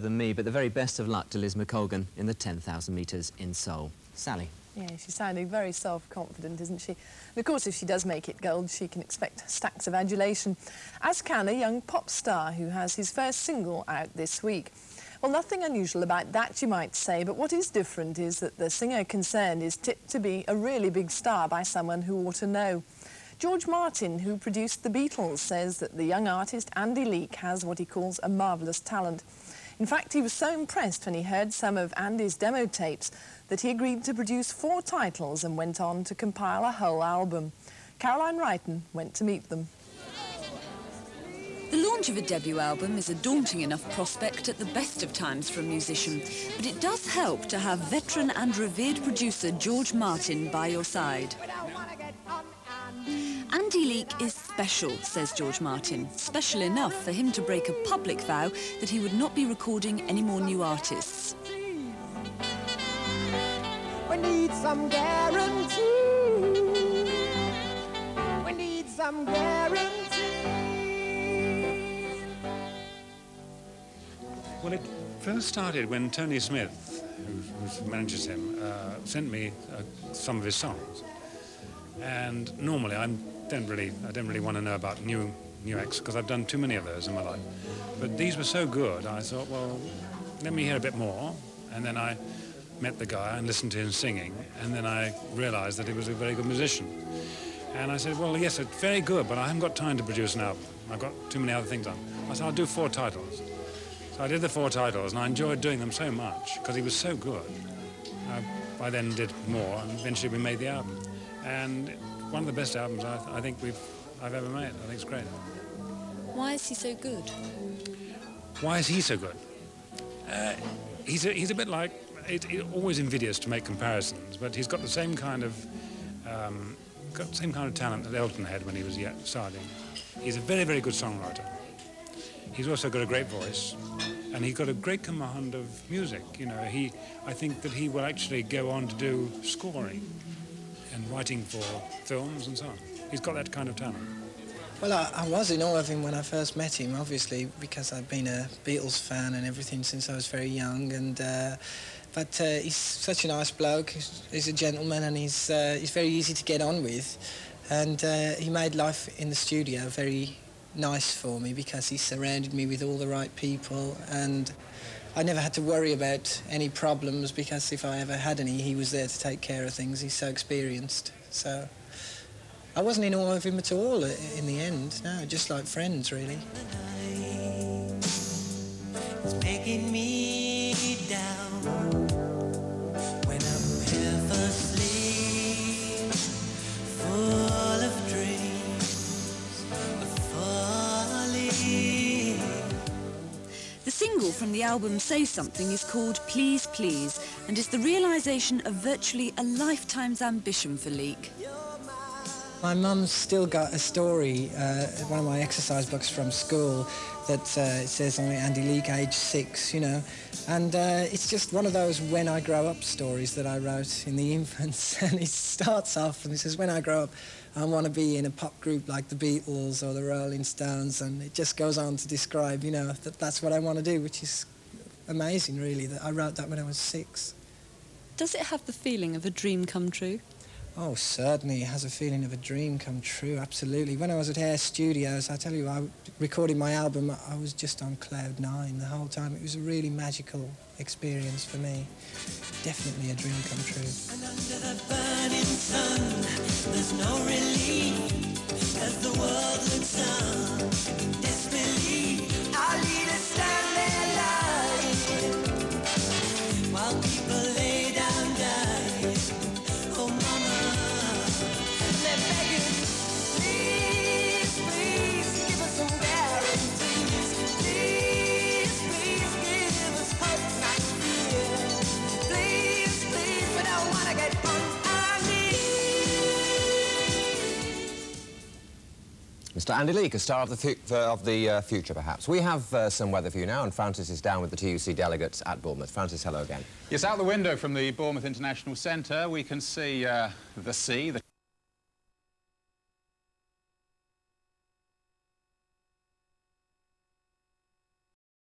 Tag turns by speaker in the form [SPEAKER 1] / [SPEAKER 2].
[SPEAKER 1] than me, but the very best of luck to Liz McColgan in the 10,000 metres in Seoul. Sally.
[SPEAKER 2] Yeah, she's sounding very self-confident, isn't she? And of course, if she does make it gold, she can expect stacks of adulation, as can a young pop star who has his first single out this week. Well, nothing unusual about that, you might say, but what is different is that the singer concerned is tipped to be a really big star by someone who ought to know. George Martin, who produced the Beatles, says that the young artist Andy Leek has what he calls a marvellous talent. In fact, he was so impressed when he heard some of Andy's demo tapes that he agreed to produce 4 titles and went on to compile a whole album. Caroline Wrighton went to meet them.
[SPEAKER 3] The launch of a debut album is a daunting enough prospect at the best of times for a musician, but it does help to have veteran and revered producer George Martin by your side. Andy Leek is special, says George Martin. Special enough for him to break a public vow that he would not be recording any more new artists.
[SPEAKER 4] We need some guarantee. We need some guarantee.
[SPEAKER 5] Well, it first started when Tony Smith, who manages him, sent me some of his songs. And normally I don't really want to know about new acts because I've done too many of those in my life. But these were so good, I thought, well, let me hear a bit more. And then I met the guy and listened to him singing, and then I realized that he was a very good musician. And I said, well, yes, it's very good, but I haven't got time to produce an album. I've got too many other things on. I said, I'll do 4 titles. So I did the 4 titles, and I enjoyed doing them so much because he was so good. I then did more, and eventually we made the album. And one of the best albums I think I've ever made. I think it's great.
[SPEAKER 3] Why is he so good?
[SPEAKER 5] Why is he so good? He's a bit like, it's always invidious to make comparisons, but he's got the same kind of talent that Elton had when he was yet starting. He's a very, very good songwriter. He's also got a great voice, and he's got a great command of music. You know, I think that he will actually go on to do scoring and writing for films and so on. He's got that kind of talent.
[SPEAKER 6] Well, I was in awe of him when I first met him, obviously, because I've been a Beatles fan and everything since I was very young. But he's such a nice bloke. He's a gentleman, and he's very easy to get on with. And he made life in the studio very nice for me because he surrounded me with all the right people, and I never had to worry about any problems because if I ever had any, he was there to take care of things. He's so experienced. So I wasn't in awe of him at all in the end. No, just like friends, really.
[SPEAKER 4] It's making me down when I'm ever asleep, full of dreams of falling.
[SPEAKER 3] The single from the album Say Something is called Please Please, and is the realisation of virtually a lifetime's ambition for Leek.
[SPEAKER 6] My mum's still got a story, one of my exercise books from school, that it says on it, Andy Leek, age 6, you know. And it's just one of those when I grow up stories that I wrote in the infants. And it starts off and it says, when I grow up, I want to be in a pop group like the Beatles or the Rolling Stones. And it just goes on to describe, you know, that that's what I want to do, which is amazing, really, that I wrote that when I was 6.
[SPEAKER 3] Does it have the feeling of a dream come true?
[SPEAKER 6] Oh, certainly. It has a feeling of a dream come true, absolutely. When I was at Air Studios, I tell you, I recorded my album, I was just on cloud 9 the whole time. It was a really magical experience for me. Definitely a dream come true.
[SPEAKER 4] And under the burning sun, there's no relief, as the world looks on in disbelief. Our leaders stand there lying, while people lay down dying. Oh, mama, they're begging, please, please, give us some guarantees. Please, please, give us hope, not fear. Please, please, we don't want to get on our knees.
[SPEAKER 7] Mr. Andy Leek, a star of the future, perhaps. We have some weather for you now, and Francis is down with the TUC delegates at Bournemouth. Francis, hello again.
[SPEAKER 8] Yes, out the window from the Bournemouth International Centre, we can see the sea, the